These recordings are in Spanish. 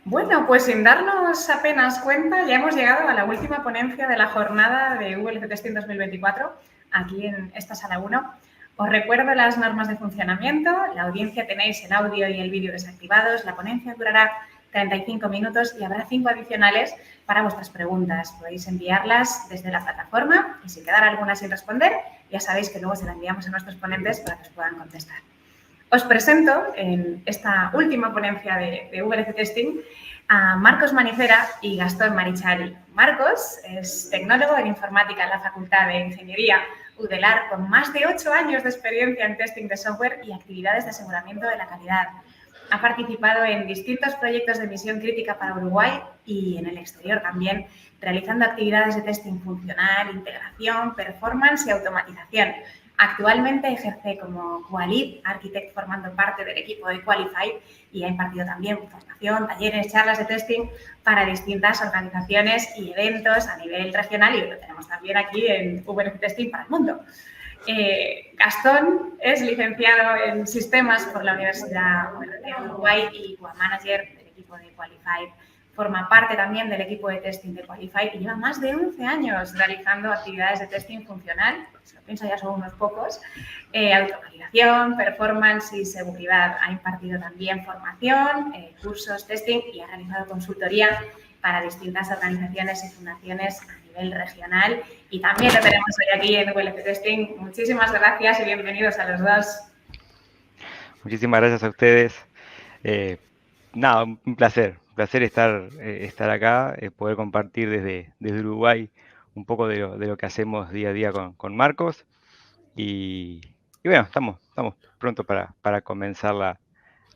Bueno, pues sin darnos apenas cuenta, ya hemos llegado a la última ponencia de la jornada de VLC Testing 2024, aquí en esta sala 1. Os recuerdo las normas de funcionamiento. La audiencia tenéis el audio y el vídeo desactivados. La ponencia durará 35 minutos y habrá 5 adicionales para vuestras preguntas. Podéis enviarlas desde la plataforma y si quedara alguna sin responder, ya sabéis que luego se la enviamos a nuestros ponentes para que os puedan contestar. Os presento en esta última ponencia de VLC Testing a Marcos Manicera y Gastón Marichari. Marcos es tecnólogo en informática en la Facultad de Ingeniería UDELAR con más de 8 años de experiencia en testing de software y actividades de aseguramiento de la calidad. Ha participado en distintos proyectos de misión crítica para Uruguay y en el exterior también, realizando actividades de testing funcional, integración, performance y automatización. Actualmente ejerce como Qualid Architect, formando parte del equipo de Qualify, y ha impartido también formación, talleres, charlas de testing para distintas organizaciones y eventos a nivel regional, y lo tenemos también aquí en VLC Testing para el mundo. Gastón es licenciado en Sistemas por la Universidad de Uruguay y co-manager del equipo de Qualify. Forma parte también del equipo de testing de Qualify y lleva más de 11 años realizando actividades de testing funcional, si lo pienso ya son unos pocos, automatización, performance y seguridad. Ha impartido también formación, cursos, testing y ha realizado consultoría para distintas organizaciones y fundaciones a nivel regional. Y también lo tenemos hoy aquí en VLC Testing. Muchísimas gracias y bienvenidos a los dos. Muchísimas gracias a ustedes. Nada, un placer estar acá, poder compartir desde Uruguay un poco de lo que hacemos día a día con Marcos. Y bueno, estamos pronto para comenzar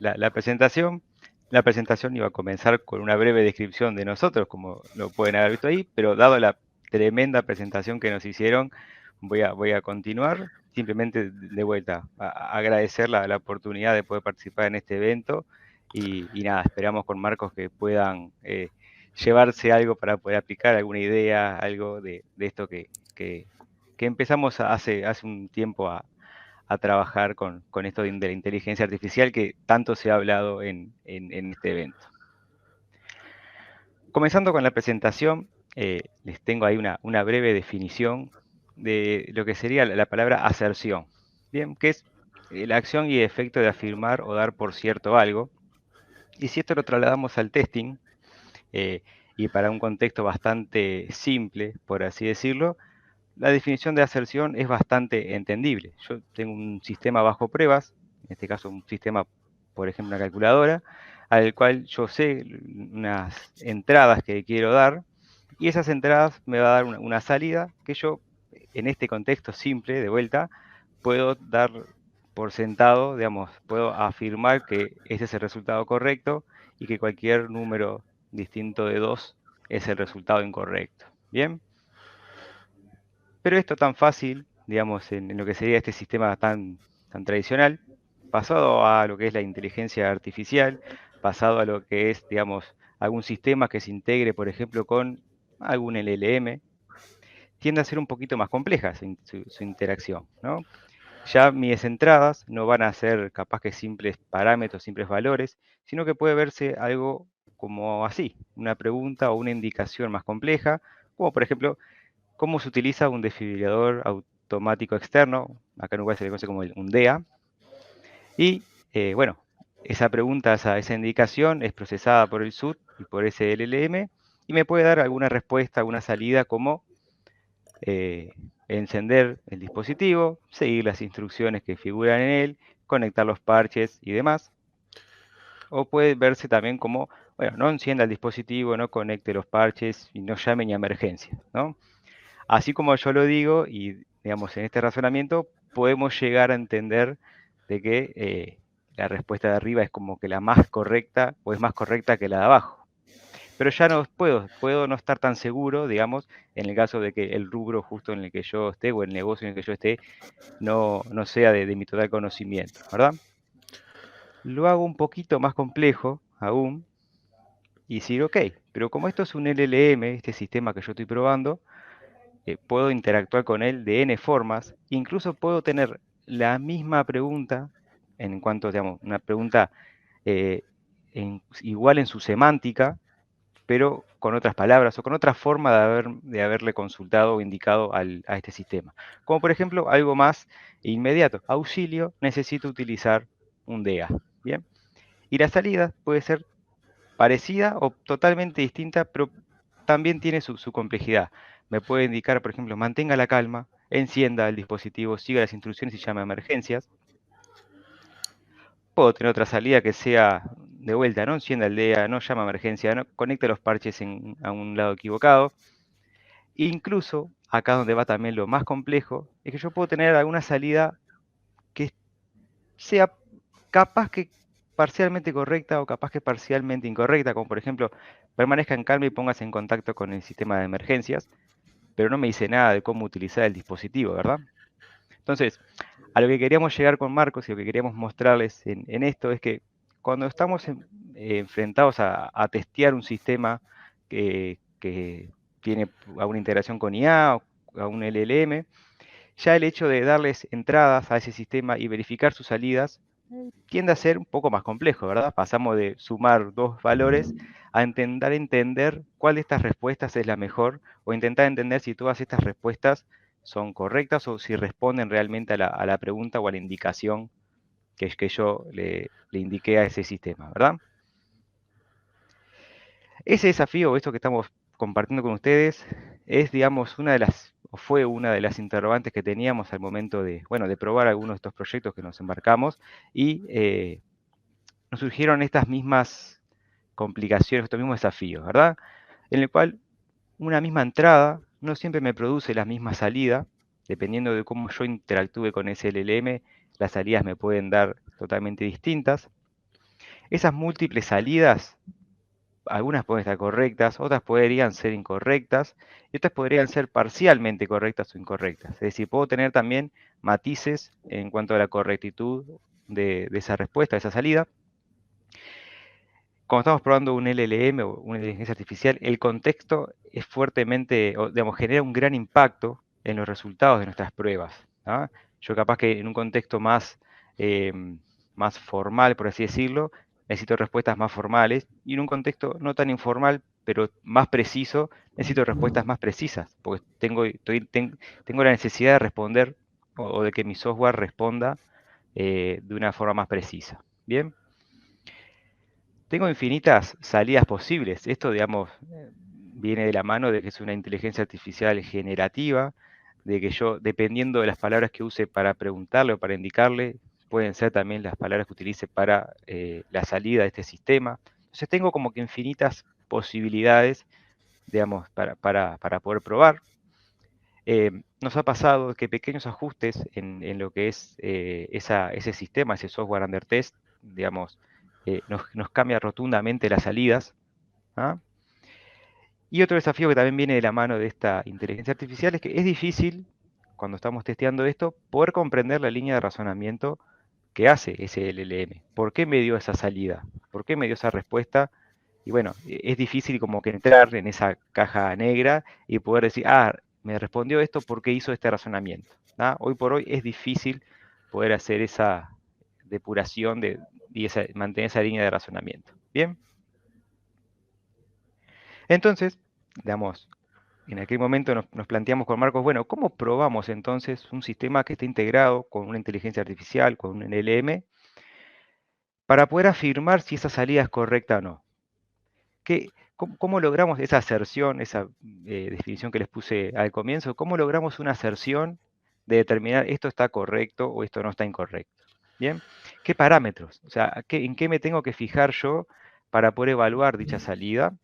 la presentación. La presentación iba a comenzar con una breve descripción de nosotros, como lo pueden haber visto ahí, pero dado la tremenda presentación que nos hicieron, voy a continuar. Simplemente de vuelta, a agradecer la oportunidad de poder participar en este evento y nada, esperamos con Marcos que puedan llevarse algo para poder aplicar alguna idea, algo de esto que empezamos hace un tiempo a trabajar con esto de la inteligencia artificial que tanto se ha hablado en este evento. Comenzando con la presentación, les tengo ahí una breve definición de lo que sería la palabra aserción, ¿bien? Que es la acción y efecto de afirmar o dar por cierto algo. Y si esto lo trasladamos al testing, y para un contexto bastante simple, por así decirlo, la definición de aserción es bastante entendible. Yo tengo un sistema bajo pruebas, en este caso un sistema, por ejemplo, una calculadora, al cual yo sé unas entradas que quiero dar, y esas entradas me va a dar una salida que yo, en este contexto simple, de vuelta, puedo dar por sentado, digamos, puedo afirmar que ese es el resultado correcto y que cualquier número distinto de 2 es el resultado incorrecto. ¿Bien? Pero esto tan fácil, digamos, en lo que sería este sistema tan tradicional, pasado a lo que es la inteligencia artificial, pasado a lo que es, digamos, algún sistema que se integre, por ejemplo, con algún LLM, tiende a ser un poquito más compleja su interacción, ¿no? Ya mis entradas no van a ser capaz que simples parámetros, simples valores, sino que puede verse algo como así, una pregunta o una indicación más compleja, como por ejemplo, cómo se utiliza un desfibrilador automático externo, acá en Uruguay se le conoce como un DEA, y bueno, esa pregunta, esa indicación es procesada por el SUT y por ese LLM, y me puede dar alguna respuesta, alguna salida como encender el dispositivo, seguir las instrucciones que figuran en él, conectar los parches y demás. O puede verse también como, bueno, no encienda el dispositivo, no conecte los parches y no llame ni a emergencia, ¿no? Así como yo lo digo, y digamos, en este razonamiento, podemos llegar a entender de que la respuesta de arriba es como que la más correcta o es más correcta que la de abajo. Pero ya no puedo no estar tan seguro, digamos, en el caso de que el rubro justo en el que yo esté o el negocio en el que yo esté no sea de mi total conocimiento, ¿verdad? Lo hago un poquito más complejo aún y decir, ok, pero como esto es un LLM, este sistema que yo estoy probando, puedo interactuar con él de N formas, incluso puedo tener la misma pregunta en cuanto, digamos, una pregunta igual en su semántica, pero con otras palabras o con otra forma de haberle consultado o indicado a este sistema. Como por ejemplo, algo más inmediato, auxilio, necesito utilizar un DEA. ¿Bien? Y la salida puede ser parecida o totalmente distinta, pero también tiene su complejidad. Me puede indicar, por ejemplo, mantenga la calma, encienda el dispositivo, siga las instrucciones y llame a emergencias. Puedo tener otra salida que sea de vuelta, no encienda el DEA, no llama a emergencia, no conecte los parches a un lado equivocado. Incluso, acá donde va también lo más complejo, es que yo puedo tener alguna salida que sea capaz que parcialmente correcta o capaz que parcialmente incorrecta, como por ejemplo, permanezca en calma y póngase en contacto con el sistema de emergencias, pero no me dice nada de cómo utilizar el dispositivo, ¿verdad? Entonces, a lo que queríamos llegar con Marcos y lo que queríamos mostrarles en esto es que cuando estamos enfrentados a testear un sistema que tiene alguna integración con IA o a un LLM, ya el hecho de darles entradas a ese sistema y verificar sus salidas tiende a ser un poco más complejo, ¿verdad? Pasamos de sumar dos valores a intentar entender cuál de estas respuestas es la mejor o intentar entender si todas estas respuestas son correctas o si responden realmente a la pregunta o a la indicación que yo le indiqué a ese sistema, ¿verdad? Ese desafío, esto que estamos compartiendo con ustedes, es, digamos, o fue una de las interrogantes que teníamos al momento de, bueno, de probar algunos de estos proyectos que nos embarcamos y nos surgieron estas mismas complicaciones, estos mismos desafíos, ¿verdad? En el cual una misma entrada no siempre me produce la misma salida, dependiendo de cómo yo interactúe con ese LLM, las salidas me pueden dar totalmente distintas. Esas múltiples salidas, algunas pueden estar correctas, otras podrían ser incorrectas, y otras podrían ser parcialmente correctas o incorrectas. Es decir, puedo tener también matices en cuanto a la correctitud de esa respuesta, de esa salida. Cuando estamos probando un LLM o una inteligencia artificial, el contexto es fuertemente, o, digamos, genera un gran impacto en los resultados de nuestras pruebas. ¿Ah? Yo capaz que en un contexto más formal, por así decirlo, necesito respuestas más formales, y en un contexto no tan informal, pero más preciso, necesito respuestas más precisas, porque tengo la necesidad de responder o de que mi software responda de una forma más precisa. ¿Bien? Tengo infinitas salidas posibles. Esto, digamos, viene de la mano de que es una inteligencia artificial generativa, de que yo, dependiendo de las palabras que use para preguntarle o para indicarle, pueden ser también las palabras que utilice para la salida de este sistema. Entonces tengo como que infinitas posibilidades, digamos, para poder probar. Nos ha pasado que pequeños ajustes en lo que es ese sistema, ese software under test, digamos, nos cambia rotundamente las salidas. ¿Ah? Y otro desafío que también viene de la mano de esta inteligencia artificial es que es difícil, cuando estamos testeando esto, poder comprender la línea de razonamiento que hace ese LLM. ¿Por qué me dio esa salida? ¿Por qué me dio esa respuesta? Y bueno, es difícil como que entrar en esa caja negra y poder decir, me respondió esto porque hizo este razonamiento. ¿Ah? Hoy por hoy es difícil poder hacer esa depuración y mantener esa línea de razonamiento. ¿Bien? Entonces, digamos, en aquel momento nos planteamos con Marcos, bueno, ¿cómo probamos entonces un sistema que esté integrado con una inteligencia artificial, con un LLM, para poder afirmar si esa salida es correcta o no? ¿Cómo logramos esa aserción, esa definición que les puse al comienzo? ¿Cómo logramos una aserción de determinar esto está correcto o esto no está incorrecto? ¿Bien? ¿Qué parámetros? O sea, ¿en qué me tengo que fijar yo para poder evaluar dicha salida?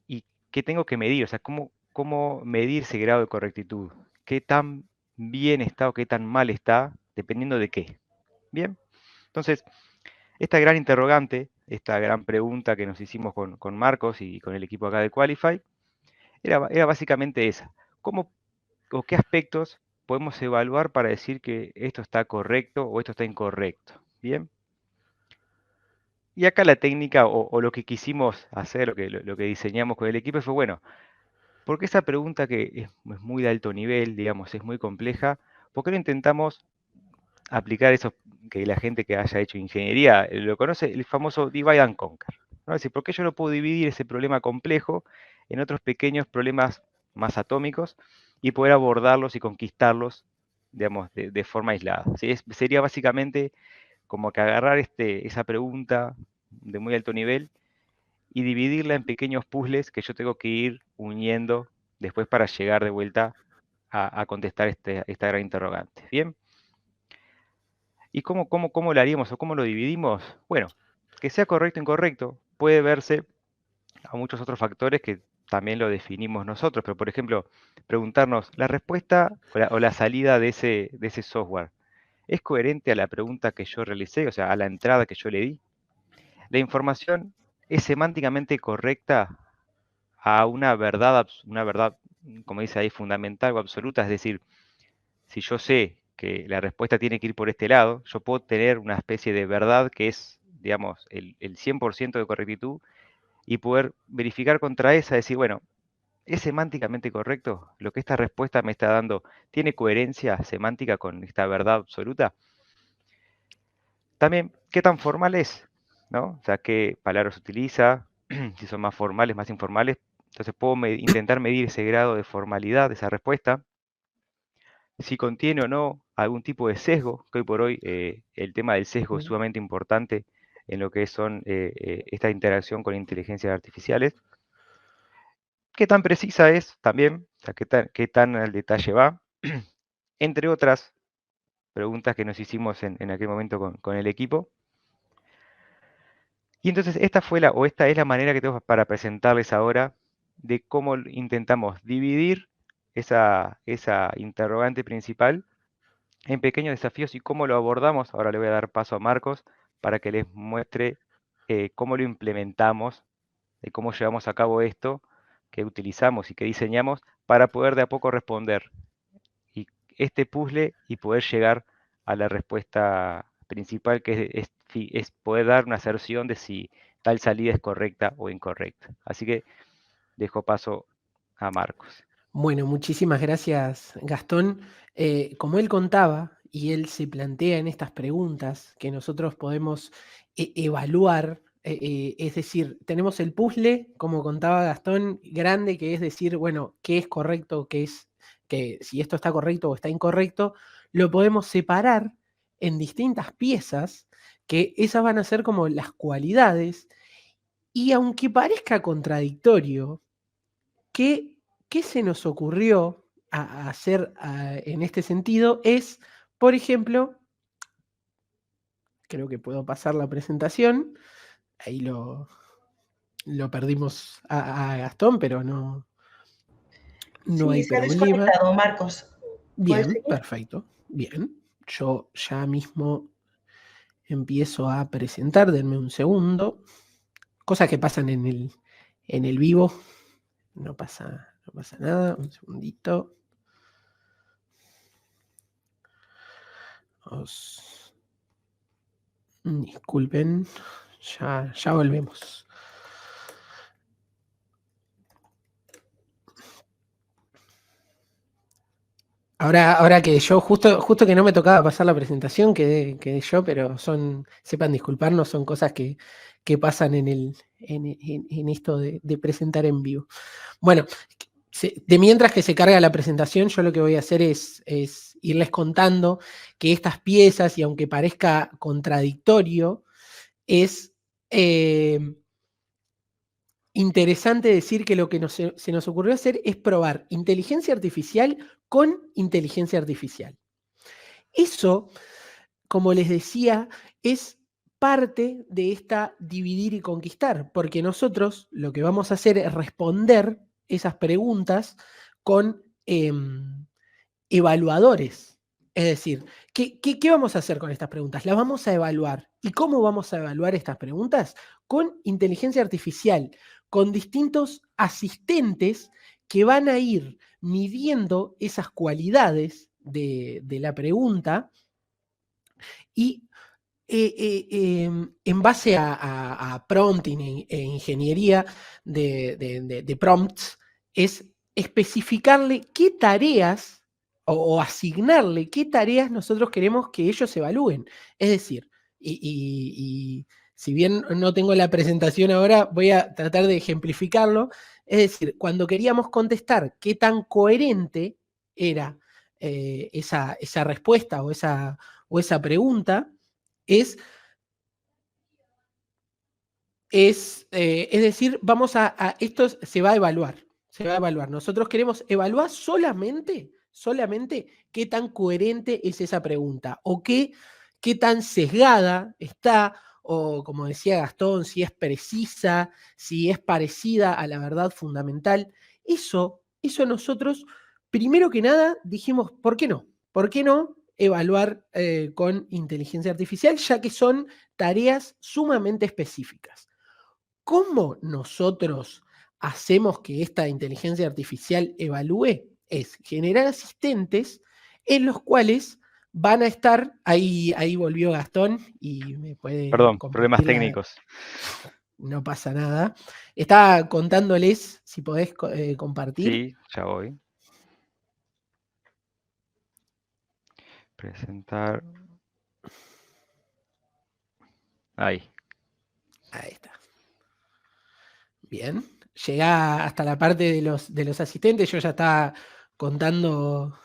¿Y qué tengo que medir? O sea, ¿cómo medir ese grado de correctitud? ¿Qué tan bien está o qué tan mal está, dependiendo de qué? Bien, entonces, esta gran interrogante, esta gran pregunta que nos hicimos con Marcos y con el equipo acá de Qualify, era básicamente esa. ¿Cómo o qué aspectos podemos evaluar para decir que esto está correcto o esto está incorrecto? Bien. Y acá la técnica o lo que quisimos hacer, lo que diseñamos con el equipo fue, bueno, porque esa pregunta que es muy de alto nivel, digamos, es muy compleja, ¿por qué no intentamos aplicar eso que la gente que haya hecho ingeniería lo conoce, el famoso divide and conquer, ¿no? Es decir, ¿por qué yo no puedo dividir ese problema complejo en otros pequeños problemas más atómicos y poder abordarlos y conquistarlos, digamos, de forma aislada? ¿Sí? Sería básicamente como que agarrar esa pregunta de muy alto nivel y dividirla en pequeños puzzles que yo tengo que ir uniendo después para llegar de vuelta a contestar esta gran interrogante. ¿Bien? ¿Y cómo lo haríamos o cómo lo dividimos? Bueno, que sea correcto o incorrecto puede verse a muchos otros factores que también lo definimos nosotros, pero por ejemplo, preguntarnos, ¿la respuesta o la salida de ese software es coherente a la pregunta que yo realicé, o sea, a la entrada que yo le di? ¿La información es semánticamente correcta a una verdad, como dice ahí, fundamental o absoluta? Es decir, si yo sé que la respuesta tiene que ir por este lado, yo puedo tener una especie de verdad que es, digamos, el 100% de correctitud y poder verificar contra esa, decir, bueno, ¿es semánticamente correcto? Lo que esta respuesta me está dando, ¿tiene coherencia semántica con esta verdad absoluta? También, ¿qué tan formal es? ¿No? O sea, ¿qué palabras utiliza? Si son más formales, más informales. Entonces puedo intentar medir ese grado de formalidad de esa respuesta. Si contiene o no algún tipo de sesgo, que hoy por hoy el tema del sesgo es sumamente importante en lo que son esta interacción con inteligencias artificiales. ¿Qué tan precisa es también? O sea, qué tan al detalle va? Entre otras preguntas que nos hicimos en aquel momento con el equipo. Y entonces esta es la manera que tenemos para presentarles ahora de cómo intentamos dividir esa interrogante principal en pequeños desafíos y cómo lo abordamos. Ahora le voy a dar paso a Marcos para que les muestre cómo lo implementamos, de cómo llevamos a cabo esto que utilizamos y que diseñamos para poder de a poco responder y este puzzle y poder llegar a la respuesta principal, que es poder dar una aserción de si tal salida es correcta o incorrecta. Así que dejo paso a Marcos. Bueno, muchísimas gracias, Gastón. Como él contaba, y él se plantea en estas preguntas que nosotros podemos evaluar, es decir, tenemos el puzzle, como contaba Gastón, grande, que es decir, bueno, qué es correcto, que si esto está correcto o está incorrecto, lo podemos separar en distintas piezas, que esas van a ser como las cualidades, y aunque parezca contradictorio, ¿qué se nos ocurrió a hacer en este sentido? Es, por ejemplo, creo que puedo pasar la presentación, ahí lo perdimos a Gastón, pero no Sí, hay se ha problema. desconectado, Marcos. Bien, perfecto. Bien, yo ya mismo empiezo a presentar, denme un segundo. Cosas que pasan en el vivo, no pasa nada, un segundito. Disculpen, ya volvemos. Ahora que yo, justo que no me tocaba pasar la presentación, quedé yo, pero sepan disculparnos, son cosas que pasan en esto de presentar en vivo. Bueno, de mientras que se carga la presentación, yo lo que voy a hacer es irles contando que estas piezas, y aunque parezca contradictorio, es interesante decir que lo que se nos ocurrió hacer es probar inteligencia artificial con inteligencia artificial. Eso, como les decía, es parte de esta dividir y conquistar, porque nosotros lo que vamos a hacer es responder esas preguntas con evaluadores. Es decir, ¿qué vamos a hacer con estas preguntas? Las vamos a evaluar. ¿Y cómo vamos a evaluar estas preguntas? Con inteligencia artificial, con distintos asistentes que van a ir midiendo esas cualidades de la pregunta y en base a prompting e ingeniería de prompts, es especificarle qué tareas o asignarle qué tareas nosotros queremos que ellos evalúen. Es decir, y si bien no tengo la presentación ahora, voy a tratar de ejemplificarlo. Es decir, cuando queríamos contestar qué tan coherente era esa respuesta o esa pregunta, es decir, esto se va a evaluar. Se va a evaluar. Nosotros queremos evaluar solamente qué tan coherente es esa pregunta o qué tan sesgada está, o como decía Gastón, si es precisa, si es parecida a la verdad fundamental. Eso nosotros, primero que nada, dijimos, ¿por qué no? ¿Por qué no evaluar con inteligencia artificial? Ya que son tareas sumamente específicas. ¿Cómo nosotros hacemos que esta inteligencia artificial evalúe? Es generar asistentes en los cuales van a estar, ahí volvió Gastón y me puede Perdón, problemas compartir técnicos. no pasa nada. Estaba contándoles, si podés compartir. Sí, ya voy. Presentar. Ahí. Ahí está. Bien. Llega hasta la parte de los asistentes. Yo ya estaba contando.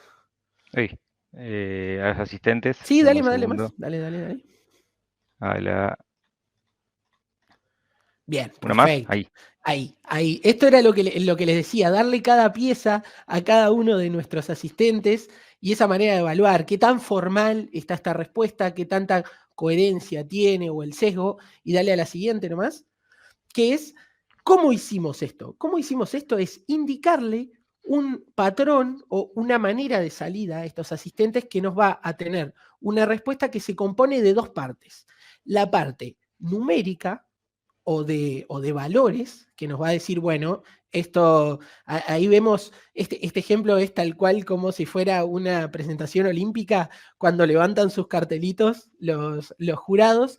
Uy, a los asistentes. Sí, Dame dale un más, segundo. dale. Bien, ¿Una más? perfecto. Ahí. Ahí. Esto era lo que les decía, darle cada pieza a cada uno de nuestros asistentes y esa manera de evaluar qué tan formal está esta respuesta, qué tanta coherencia tiene o el sesgo, y darle a la siguiente nomás, que es, ¿cómo hicimos esto? ¿Cómo hicimos esto? Es indicarle un patrón o una manera de salida a estos asistentes que nos va a tener una respuesta que se compone de dos partes. La parte numérica, o de valores, que nos va a decir, bueno, esto, ahí vemos, este ejemplo es tal cual como si fuera una presentación olímpica, cuando levantan sus cartelitos los jurados,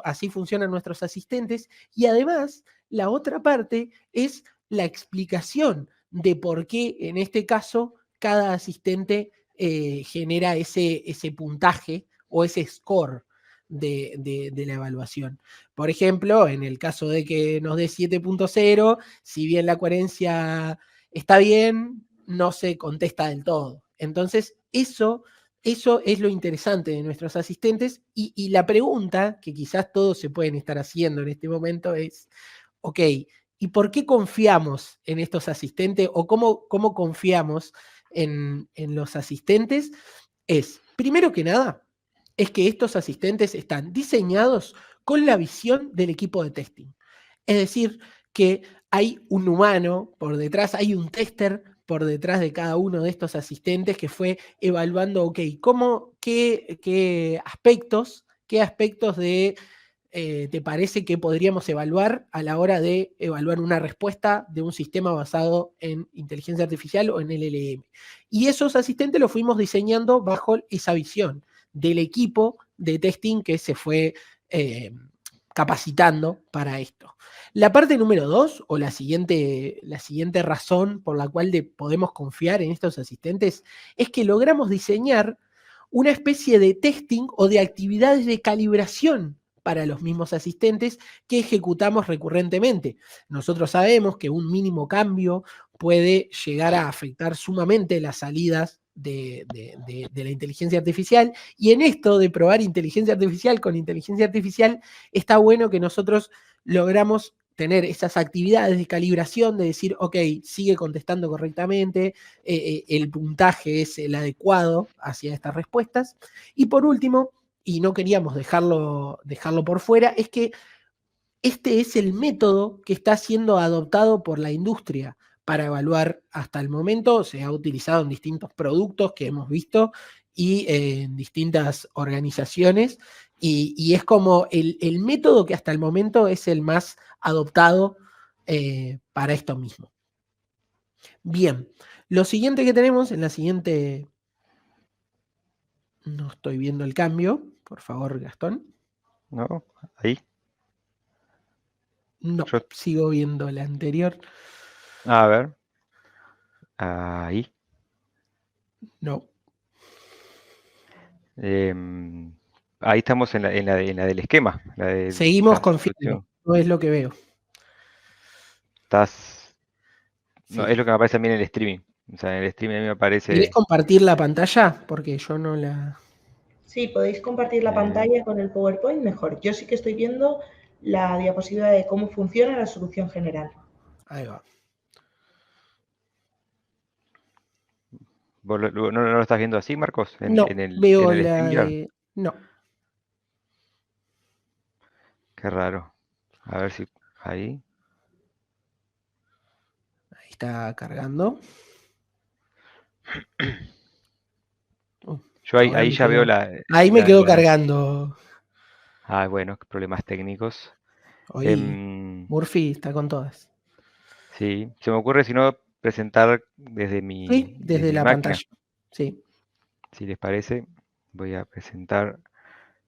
así funcionan nuestros asistentes, y además, la otra parte es la explicación de por qué, en este caso, cada asistente genera ese puntaje o ese score de la evaluación. Por ejemplo, en el caso de que nos dé 7.0, si bien la coherencia está bien, no se contesta del todo. Entonces, eso es lo interesante de nuestros asistentes, y la pregunta que quizás todos se pueden estar haciendo en este momento es, ok, ¿y por qué confiamos en estos asistentes o cómo confiamos en los asistentes? Es, primero que nada, es que estos asistentes están diseñados con la visión del equipo de testing. Es decir, que hay un humano por detrás, hay un tester por detrás de cada uno de estos asistentes que fue evaluando, ok, qué aspectos te parece que podríamos evaluar a la hora de evaluar una respuesta de un sistema basado en inteligencia artificial o en LLM. Y esos asistentes los fuimos diseñando bajo esa visión del equipo de testing que se fue capacitando para esto. La parte número 2, o la siguiente razón por la cual podemos confiar en estos asistentes, es que logramos diseñar una especie de testing o de actividades de calibración para los mismos asistentes que ejecutamos recurrentemente. Nosotros sabemos que un mínimo cambio puede llegar a afectar sumamente las salidas de la inteligencia artificial, y en esto de probar inteligencia artificial con inteligencia artificial, está bueno que nosotros logramos tener esas actividades de calibración, de decir, ok, sigue contestando correctamente, el puntaje es el adecuado hacia estas respuestas. Y por último, y no queríamos dejarlo por fuera, es que este es el método que está siendo adoptado por la industria para evaluar hasta el momento. Se ha utilizado en distintos productos que hemos visto y en distintas organizaciones, y es como el método que hasta el momento es el más adoptado para esto mismo. Bien, lo siguiente que tenemos en la siguiente... No estoy viendo el cambio, por favor, Gastón. ¿No? Ahí. No, sigo viendo la anterior. A ver. Ahí. No. Ahí estamos en la del esquema. Seguimos la confiando. solución. No es lo que veo. No, Sí. es lo que me aparece a mí en el streaming. O sea, en el streaming a mí me ¿Querés aparece. compartir la pantalla? Porque yo no la... Sí, podéis compartir la Eh, pantalla con el PowerPoint mejor. Yo sí que estoy viendo la diapositiva de cómo funciona la solución general. Ahí va. ¿Vos no lo estás viendo así, Marcos? No, En el veo la StreamYard. de... No. Qué raro. A ver si. Ahí. Ahí está cargando. Yo ahí Ahora me ya veo quedó... la. Ahí me quedó cargando. Ah, bueno, problemas técnicos. Hoy Murphy está con todas. Sí, se me ocurre si no presentar desde mi, Sí, desde la máquina. pantalla. Sí. Si les parece, voy a presentar,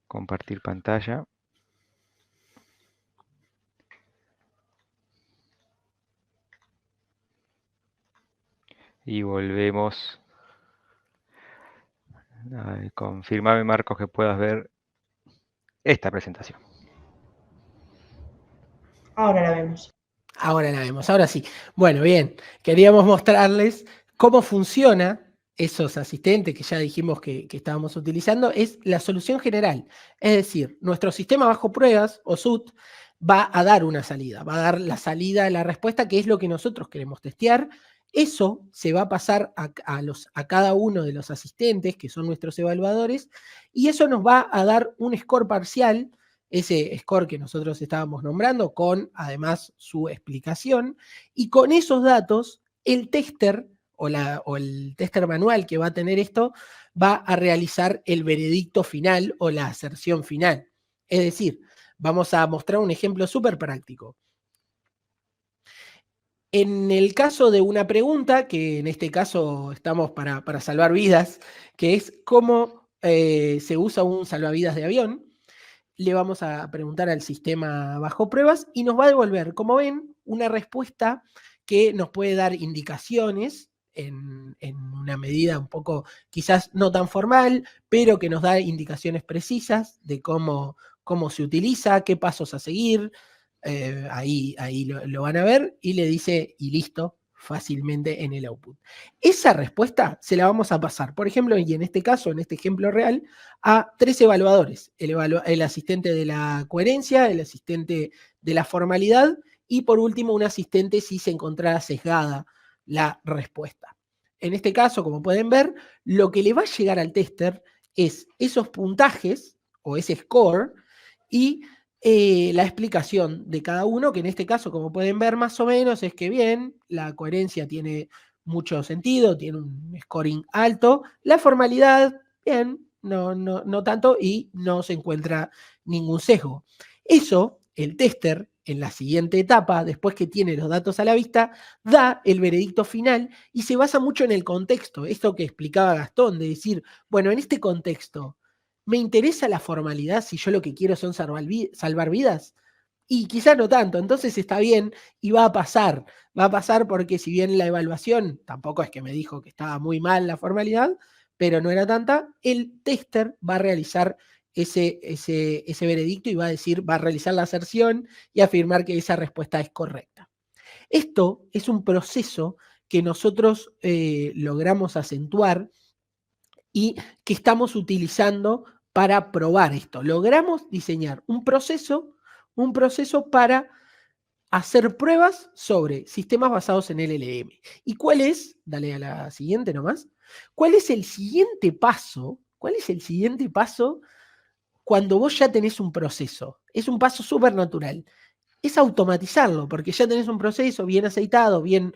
compartir pantalla. Y volvemos. Confirmame, Marcos, que puedas ver esta presentación. Ahora la vemos. Ahora la vemos, ahora sí. Bueno, bien, queríamos mostrarles cómo funciona esos asistentes que ya dijimos que estábamos utilizando, es la solución general. Es decir, nuestro sistema bajo pruebas, o SUT, va a dar una salida, va a dar la salida a la respuesta, que es lo que nosotros queremos testear. Eso se va a pasar a cada uno de los asistentes, que son nuestros evaluadores, y eso nos va a dar un score parcial, ese score que nosotros estábamos nombrando, con además su explicación, y con esos datos, el tester o el tester manual que va a tener esto va a realizar el veredicto final o la aserción final. Es decir, vamos a mostrar un ejemplo súper práctico. En el caso de una pregunta, que en este caso estamos para salvar vidas, que es cómo se usa un salvavidas de avión, le vamos a preguntar al sistema bajo pruebas y nos va a devolver, como ven, una respuesta que nos puede dar indicaciones en una medida un poco quizás no tan formal, pero que nos da indicaciones precisas de cómo se utiliza, qué pasos a seguir. Ahí lo van a ver y le dice, y listo, fácilmente en el output. Esa respuesta se la vamos a pasar, por ejemplo, y en este caso, en este ejemplo real, a 3 evaluadores: el asistente de la coherencia, el asistente de la formalidad y por último un asistente si se encontrara sesgada la respuesta. En este caso, como pueden ver, lo que le va a llegar al tester es esos puntajes o ese score y la explicación de cada uno, que en este caso, como pueden ver más o menos, es que bien, la coherencia tiene mucho sentido, tiene un scoring alto, la formalidad, bien, no tanto, y no se encuentra ningún sesgo. Eso, el tester, en la siguiente etapa, después que tiene los datos a la vista, da el veredicto final y se basa mucho en el contexto. Esto que explicaba Gastón, de decir, bueno, en este contexto, ¿me interesa la formalidad si yo lo que quiero son salvar vidas? Y quizás no tanto, entonces está bien y va a pasar porque si bien la evaluación tampoco es que me dijo que estaba muy mal la formalidad, pero no era tanta, el tester va a realizar ese veredicto y va a realizar la aserción y afirmar que esa respuesta es correcta. Esto es un proceso que nosotros logramos acentuar y que estamos utilizando para probar esto. Logramos diseñar un proceso para hacer pruebas sobre sistemas basados en LLM. ¿Y cuál es? Dale a la siguiente nomás. ¿Cuál es el siguiente paso? ¿Cuál es el siguiente paso cuando vos ya tenés un proceso? Es un paso súper natural. Es automatizarlo, porque ya tenés un proceso bien aceitado, bien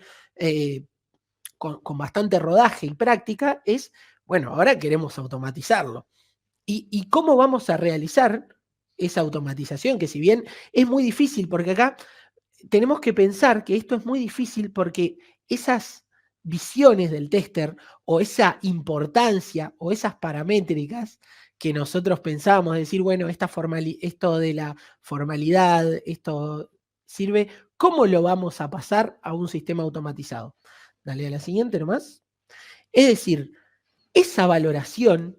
con bastante rodaje y práctica. Es, bueno, ahora queremos automatizarlo. ¿Y cómo vamos a realizar esa automatización? Que si bien es muy difícil, porque acá tenemos que pensar que esto es muy difícil porque esas visiones del tester o esa importancia o esas paramétricas que nosotros pensábamos, decir, bueno, esto de la formalidad, esto sirve, ¿cómo lo vamos a pasar a un sistema automatizado? Dale a la siguiente nomás. Es decir, esa valoración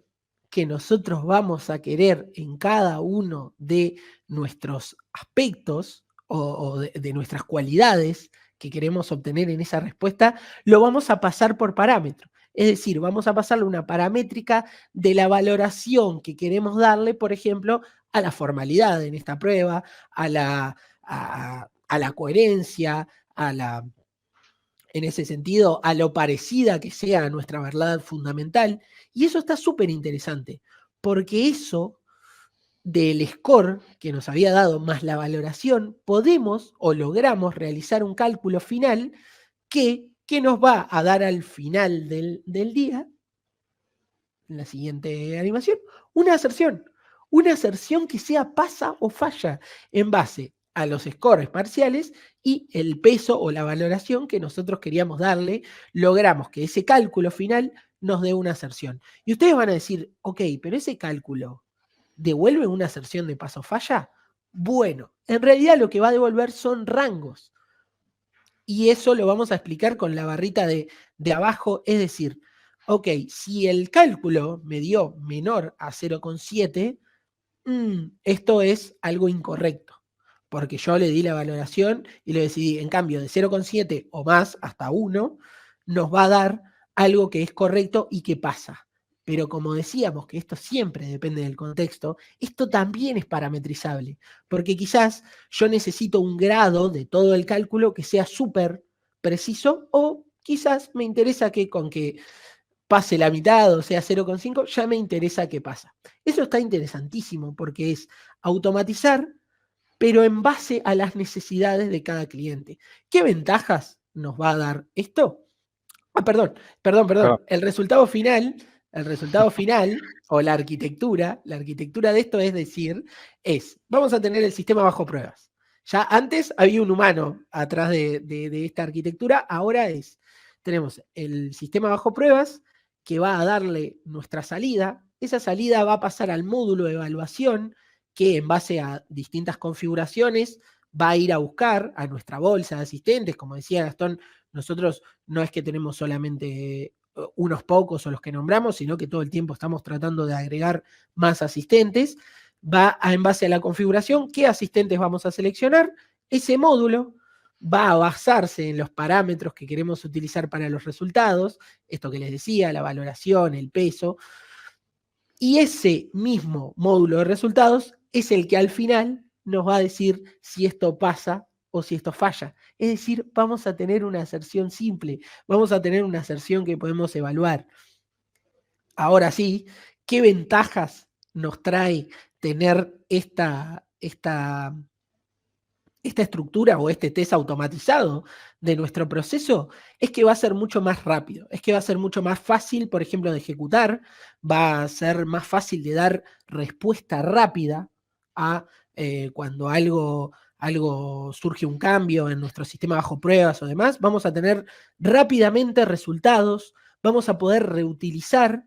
que nosotros vamos a querer en cada uno de nuestros aspectos o de nuestras cualidades que queremos obtener en esa respuesta, lo vamos a pasar por parámetro. Es decir, vamos a pasarle una paramétrica de la valoración que queremos darle, por ejemplo, a la formalidad en esta prueba, a la coherencia, en ese sentido, a lo parecida que sea nuestra verdad fundamental. Y eso está súper interesante, porque eso del score que nos había dado más la valoración, podemos o logramos realizar un cálculo final que nos va a dar al final del día, en la siguiente animación, una aserción que sea pasa o falla en base a los scores parciales y el peso o la valoración que nosotros queríamos darle, logramos que ese cálculo final nos dé una aserción. Y ustedes van a decir, ok, pero ese cálculo ¿devuelve una aserción de paso falla? Bueno, en realidad lo que va a devolver son rangos. Y eso lo vamos a explicar con la barrita de abajo, es decir, ok, si el cálculo me dio menor a 0,7, esto es algo incorrecto, porque yo le di la valoración y le decidí, en cambio, de 0,7 o más hasta 1, nos va a dar algo que es correcto y que pasa. Pero como decíamos que esto siempre depende del contexto, esto también es parametrizable, porque quizás yo necesito un grado de todo el cálculo que sea súper preciso, o quizás me interesa que con que pase la mitad, o sea 0,5, ya me interesa qué pasa. Eso está interesantísimo porque es automatizar, pero en base a las necesidades de cada cliente. ¿Qué ventajas nos va a dar esto? Perdón. El resultado final, o la arquitectura de esto es decir, vamos a tener el sistema bajo pruebas. Ya antes había un humano atrás de esta arquitectura, ahora tenemos el sistema bajo pruebas que va a darle nuestra salida. Esa salida va a pasar al módulo de evaluación que en base a distintas configuraciones va a ir a buscar a nuestra bolsa de asistentes. Como decía Gastón, nosotros no es que tenemos solamente unos pocos o los que nombramos, sino que todo el tiempo estamos tratando de agregar más asistentes. En base a la configuración, ¿qué asistentes vamos a seleccionar? Ese módulo va a basarse en los parámetros que queremos utilizar para los resultados, esto que les decía, la valoración, el peso, y ese mismo módulo de resultados es el que al final nos va a decir si esto pasa o si esto falla. Es decir, vamos a tener una aserción simple, vamos a tener una aserción que podemos evaluar. Ahora sí, ¿qué ventajas nos trae tener esta estructura o este test automatizado de nuestro proceso? Es que va a ser mucho más rápido, es que va a ser mucho más fácil, por ejemplo, de ejecutar, va a ser más fácil de dar respuesta rápida a cuando algo surge un cambio en nuestro sistema bajo pruebas o demás. Vamos a tener rápidamente resultados, vamos a poder reutilizar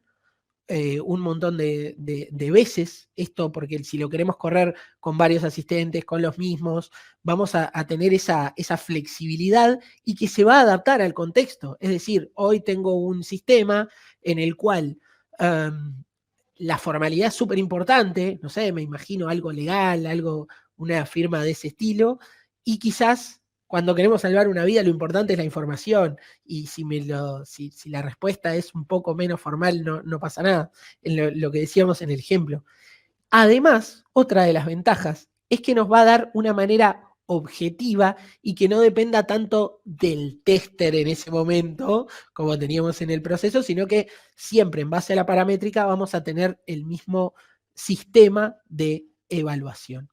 un montón de veces esto, porque si lo queremos correr con varios asistentes, con los mismos, vamos a tener esa flexibilidad y que se va a adaptar al contexto. Es decir, hoy tengo un sistema en el cual la formalidad es súper importante, no sé, me imagino algo legal, una firma de ese estilo, y quizás cuando queremos salvar una vida, lo importante es la información, y si la respuesta es un poco menos formal, no pasa nada, en lo que decíamos en el ejemplo. Además, otra de las ventajas es que nos va a dar una manera objetiva y que no dependa tanto del tester en ese momento, como teníamos en el proceso, sino que siempre en base a la paramétrica vamos a tener el mismo sistema de evaluación.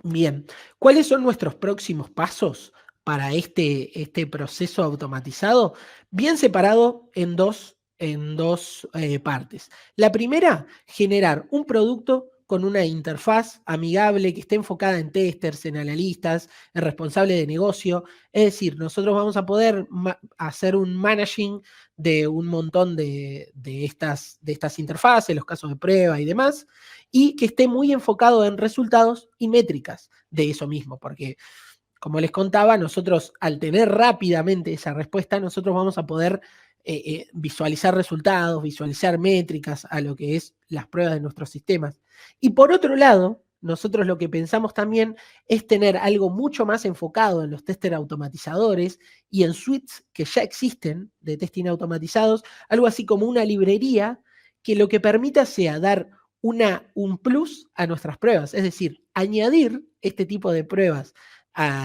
Bien, ¿cuáles son nuestros próximos pasos para este proceso automatizado? Bien separado en dos partes. La primera, generar un producto con una interfaz amigable que esté enfocada en testers, en analistas, en responsable de negocio. Es decir, nosotros vamos a poder hacer un managing de un montón de estas interfaces, los casos de prueba y demás, y que esté muy enfocado en resultados y métricas de eso mismo, porque como les contaba, nosotros al tener rápidamente esa respuesta, nosotros vamos a poder visualizar resultados, visualizar métricas a lo que es las pruebas de nuestros sistemas. Y por otro lado, nosotros lo que pensamos también es tener algo mucho más enfocado en los tester automatizadores y en suites que ya existen de testing automatizados, algo así como una librería que lo que permita sea dar un plus a nuestras pruebas, es decir, añadir este tipo de pruebas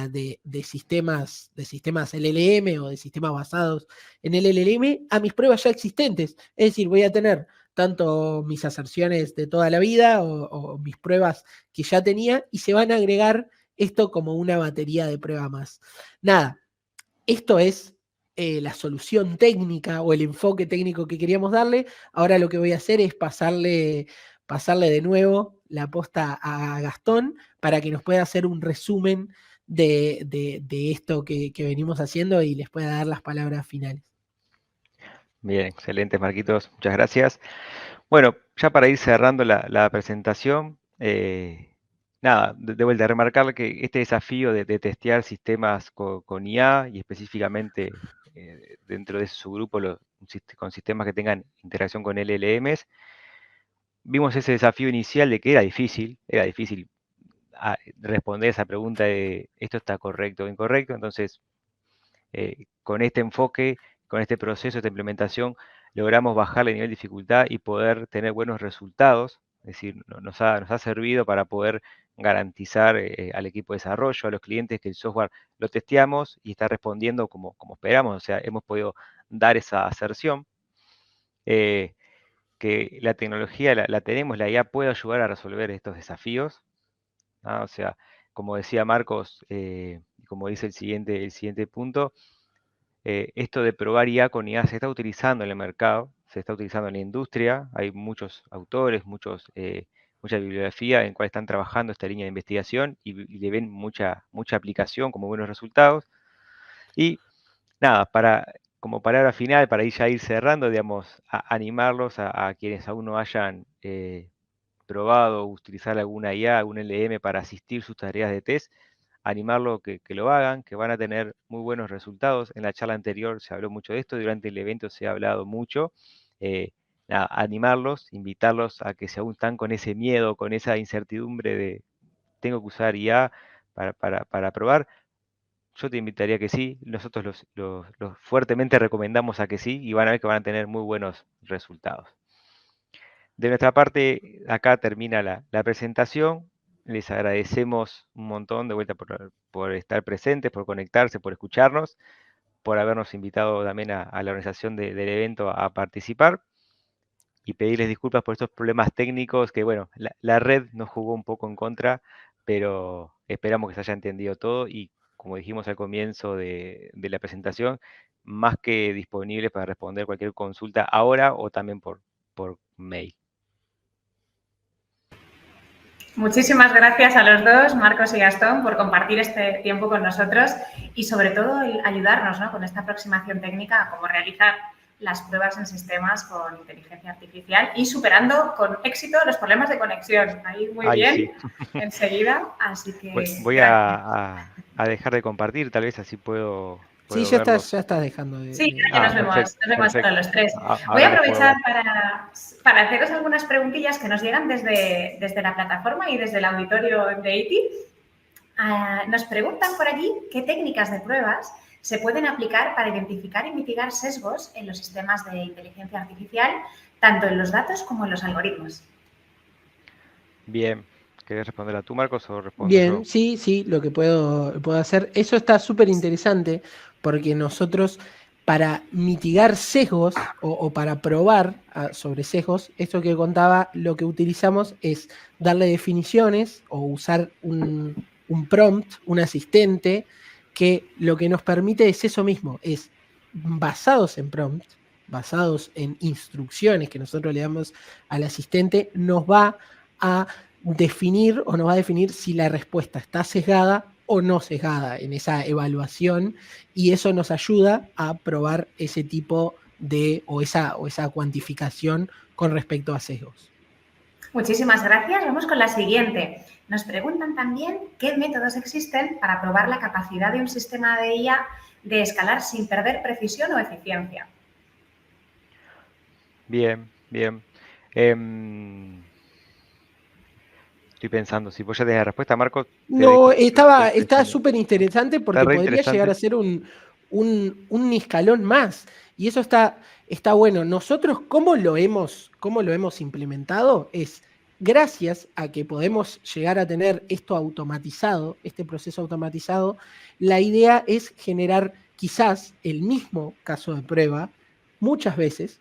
de sistemas LLM o de sistemas basados en el LLM a mis pruebas ya existentes. Es decir, voy a tener tanto mis aserciones de toda la vida o mis pruebas que ya tenía y se van a agregar esto como una batería de prueba más. Nada, esto es la solución técnica o el enfoque técnico que queríamos darle. Ahora lo que voy a hacer es pasarle de nuevo la posta a Gastón para que nos pueda hacer un resumen de esto que venimos haciendo y les pueda dar las palabras finales. Bien, excelente, Marquitos. Muchas gracias. Bueno, ya para ir cerrando la presentación, nada, de vuelta, remarcar que este desafío de testear sistemas con IA y específicamente dentro de su grupo con sistemas que tengan interacción con LLMs, vimos ese desafío inicial de que era difícil responder esa pregunta de esto está correcto o incorrecto. Entonces, con este enfoque, con este proceso, esta implementación, logramos bajar el nivel de dificultad y poder tener buenos resultados. Es decir, nos ha servido para poder garantizar al equipo de desarrollo, a los clientes, que el software lo testeamos y está respondiendo como esperamos. O sea, hemos podido dar esa aserción. Que la tecnología la tenemos, la IA puede ayudar a resolver estos desafíos. O sea, como decía Marcos, como dice el siguiente punto, esto de probar IA con IA se está utilizando en el mercado, se está utilizando en la industria, hay muchos autores, mucha bibliografía en cual están trabajando esta línea de investigación y le ven mucha aplicación como buenos resultados. Y nada, como palabra final, para ya ir cerrando, digamos, animarlos a quienes aún no hayan probado utilizar alguna IA, algún LM para asistir sus tareas de test, animarlo que lo hagan, que van a tener muy buenos resultados. En la charla anterior se habló mucho de esto, durante el evento se ha hablado mucho. Animarlos, invitarlos a que si aún están con ese miedo, con esa incertidumbre de tengo que usar IA para probar, yo te invitaría a que sí. Nosotros los fuertemente recomendamos a que sí y van a ver que van a tener muy buenos resultados. De nuestra parte, acá termina la presentación. Les agradecemos un montón de vuelta por estar presentes, por conectarse, por escucharnos, por habernos invitado también a la organización del evento a participar y pedirles disculpas por estos problemas técnicos que, bueno, la red nos jugó un poco en contra, pero esperamos que se haya entendido todo y, como dijimos al comienzo de la presentación, más que disponibles para responder cualquier consulta ahora o también por mail. Muchísimas gracias a los dos, Marcos y Gastón, por compartir este tiempo con nosotros y sobre todo el ayudarnos, ¿no?, con esta aproximación técnica a cómo realizar las pruebas en sistemas con inteligencia artificial y superando con éxito los problemas de conexión. Ahí muy bien, sí. Enseguida, así que... Voy a dejar de compartir, tal vez así puedo sí, ya estás dejando de... Sí, ya nos vemos para los tres. Voy a aprovechar para haceros algunas preguntillas que nos llegan desde la plataforma y desde el auditorio de ITI. Nos preguntan por allí qué técnicas de pruebas se pueden aplicar para identificar y mitigar sesgos en los sistemas de inteligencia artificial, tanto en los datos como en los algoritmos. Bien. ¿Querés responderla tú, Marcos, o respondo Bien, yo? sí, lo que puedo hacer. Eso está súper interesante porque nosotros, para mitigar sesgos o para probar sobre sesgos, esto que contaba, lo que utilizamos es darle definiciones o usar un prompt, un asistente, que lo que nos permite es eso mismo, es basados en prompt, basados en instrucciones que nosotros le damos al asistente, nos va a definir o nos va a definir si la respuesta está sesgada o no sesgada en esa evaluación, y eso nos ayuda a probar ese tipo de o esa cuantificación con respecto a sesgos. Muchísimas gracias. Vamos con la siguiente. Nos preguntan también qué métodos existen para probar la capacidad de un sistema de IA de escalar sin perder precisión o eficiencia. Bien, bien. Estoy pensando, si vos ya tenés la respuesta, Marco, te No, dejo. Estoy está pensando. súper interesante Está porque re podría llegar a interesante. ser un escalón más. Y eso está bueno. Nosotros, ¿cómo lo hemos implementado? Es gracias a que podemos llegar a tener esto automatizado, este proceso automatizado, la idea es generar quizás el mismo caso de prueba. Muchas veces,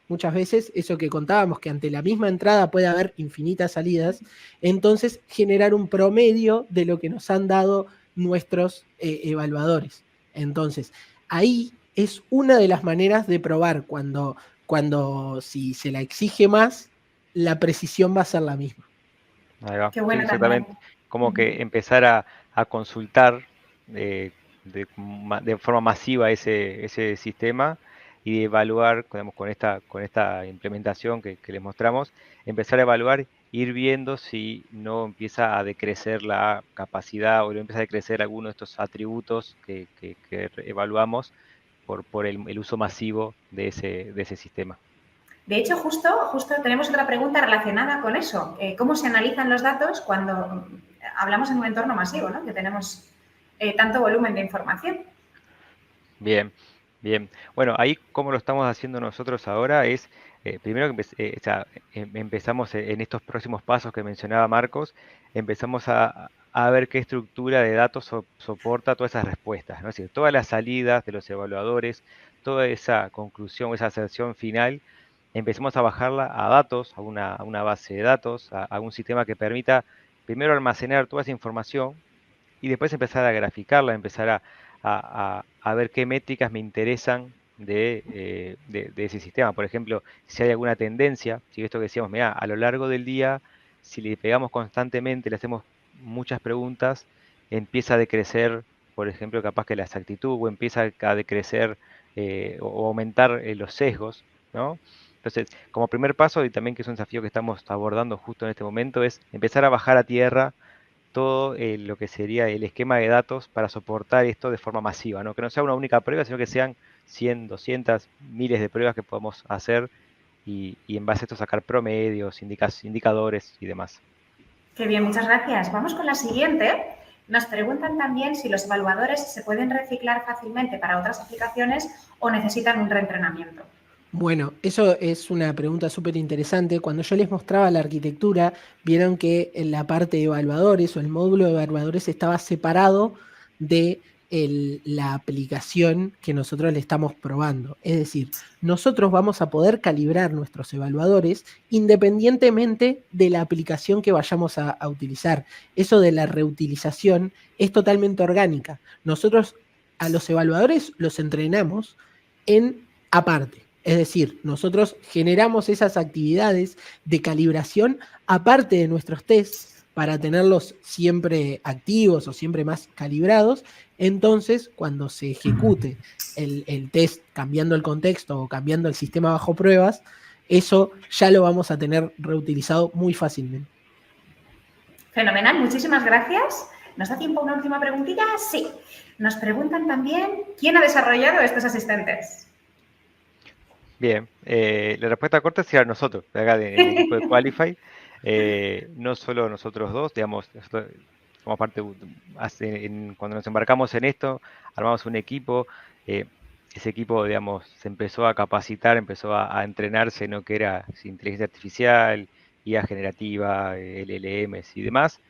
eso que contábamos, que ante la misma entrada puede haber infinitas salidas, entonces generar un promedio de lo que nos han dado nuestros evaluadores. Entonces, ahí es una de las maneras de probar cuando si se la exige más, la precisión va a ser la misma. Ahí va. Qué Sí, bueno también. exactamente. Como que empezar a consultar de forma masiva ese sistema y evaluar, digamos, con esta implementación que les mostramos, empezar a evaluar, ir viendo si no empieza a decrecer la capacidad o no empieza a decrecer alguno de estos atributos que evaluamos por el uso masivo de ese sistema. De hecho, justo tenemos otra pregunta relacionada con eso. ¿Cómo se analizan los datos cuando hablamos en un entorno masivo, ¿no? Que tenemos tanto volumen de información? Bien, bien. Bueno, ahí como lo estamos haciendo nosotros ahora es, primero que o sea, empezamos en estos próximos pasos que mencionaba Marcos, empezamos a ver qué estructura de datos soporta todas esas respuestas, ¿no? Es decir, todas las salidas de los evaluadores, toda esa conclusión, esa aserción final, empecemos a bajarla a datos, a una base de datos, a un sistema que permita primero almacenar toda esa información y después empezar a graficarla, empezar a ver qué métricas me interesan de ese sistema. Por ejemplo, si hay alguna tendencia, si esto que decíamos, mira, a lo largo del día, si le pegamos constantemente, le hacemos muchas preguntas, empieza a decrecer, por ejemplo, capaz que la exactitud, o empieza a decrecer o aumentar los sesgos, ¿no? Entonces, como primer paso, y también que es un desafío que estamos abordando justo en este momento, es empezar a bajar a tierra todo lo que sería el esquema de datos para soportar esto de forma masiva, ¿no? Que no sea una única prueba, sino que sean 100, 200, miles de pruebas que podamos hacer y en base a esto sacar promedios, indicadores y demás. Qué bien, muchas gracias. Vamos con la siguiente. Nos preguntan también si los evaluadores se pueden reciclar fácilmente para otras aplicaciones o necesitan un reentrenamiento. Bueno, eso es una pregunta súper interesante. Cuando yo les mostraba la arquitectura, vieron que en la parte de evaluadores o el módulo de evaluadores estaba separado de la aplicación que nosotros le estamos probando. Es decir, nosotros vamos a poder calibrar nuestros evaluadores independientemente de la aplicación que vayamos a utilizar. Eso de la reutilización es totalmente orgánica. Nosotros a los evaluadores los entrenamos en aparte. Es decir, nosotros generamos esas actividades de calibración aparte de nuestros tests para tenerlos siempre activos o siempre más calibrados. Entonces, cuando se ejecute el test cambiando el contexto o cambiando el sistema bajo pruebas, eso ya lo vamos a tener reutilizado muy fácilmente. Fenomenal, muchísimas gracias. ¿Nos da tiempo a una última preguntilla? Sí. Nos preguntan también quién ha desarrollado estos asistentes. Bien, la respuesta corta sería nosotros, de acá del equipo de Qualify. No solo nosotros dos, digamos, nosotros somos parte, cuando nos embarcamos en esto, armamos un equipo, ese equipo, digamos, se empezó a capacitar, empezó a entrenarse en lo que era inteligencia artificial, IA generativa, LLMs y demás.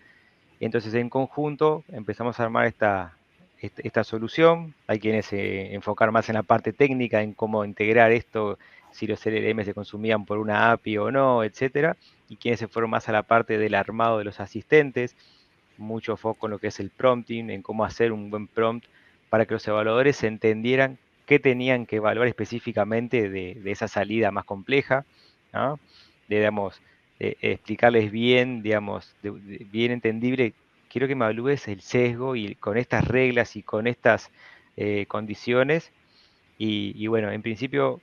Entonces, en conjunto, empezamos a armar esta solución. Hay quienes se enfocar más en la parte técnica, en cómo integrar esto, si los LLM se consumían por una API o no, etcétera. Y quienes se fueron más a la parte del armado de los asistentes, mucho foco en lo que es el prompting, en cómo hacer un buen prompt para que los evaluadores entendieran qué tenían que evaluar específicamente de esa salida más compleja, ¿no? Digamos, explicarles bien, digamos, bien entendible, quiero que me evalúes el sesgo y con estas reglas y con estas condiciones. Y bueno, en principio,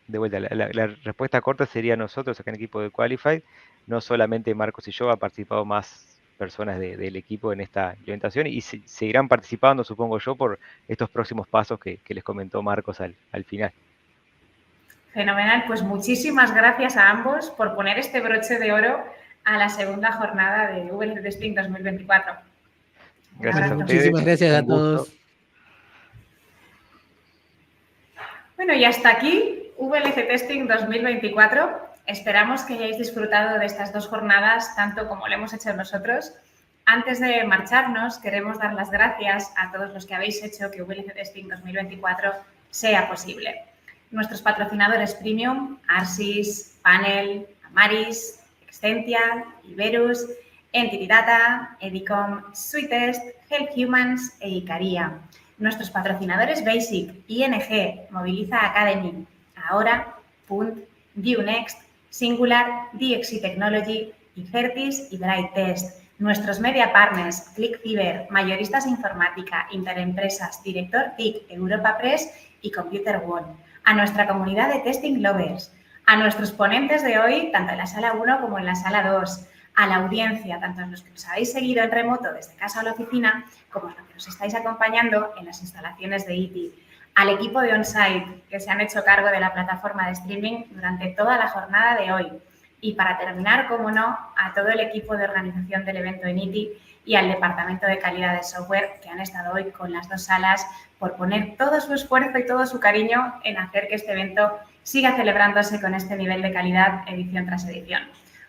de vuelta, la respuesta corta sería nosotros acá en el equipo de Qualified. no solamente Marcos y yo, ha participado más personas del equipo en esta implementación y seguirán participando, supongo yo, por estos próximos pasos que les comentó Marcos al final. Fenomenal, pues muchísimas gracias a ambos por poner este broche de oro a la segunda jornada de VLC Testing 2024. Gracias a ustedes. Muchísimas gracias a Un gusto. todos. Bueno, y hasta aquí VLC Testing 2024. Esperamos que hayáis disfrutado de estas 2 jornadas tanto como lo hemos hecho nosotros. Antes de marcharnos, queremos dar las gracias a todos los que habéis hecho que VLC Testing 2024 sea posible. Nuestros patrocinadores premium, Arsys, Panel, Amaris, Extentia, Iberus, Entity Data, Edicom, Sweetest, Help Humans e Icaria. Nuestros patrocinadores Basic, ING, Moviliza Academy, Ahora, Punt, ViewNext, Singular, DXC Technology, Icertis y Bright Test. Nuestros media partners, ClickCiber, Mayoristas Informática, Interempresas, Director TIC, Europa Press y Computer One. A nuestra comunidad de Testing Lovers, a nuestros ponentes de hoy, tanto en la sala 1 como en la sala 2, a la audiencia, tanto en los que nos habéis seguido en remoto desde casa o la oficina, como a los que nos estáis acompañando en las instalaciones de ITI, al equipo de OnSite, que se han hecho cargo de la plataforma de streaming durante toda la jornada de hoy. Y para terminar, como no, a todo el equipo de organización del evento en ITI y al Departamento de Calidad de Software que han estado hoy con las 2 salas por poner todo su esfuerzo y todo su cariño en hacer que este evento siga celebrándose con este nivel de calidad edición tras edición.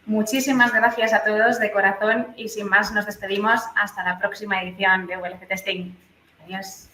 Muchísimas gracias a todos de corazón y sin más nos despedimos hasta la próxima edición de VLC Testing. Adiós.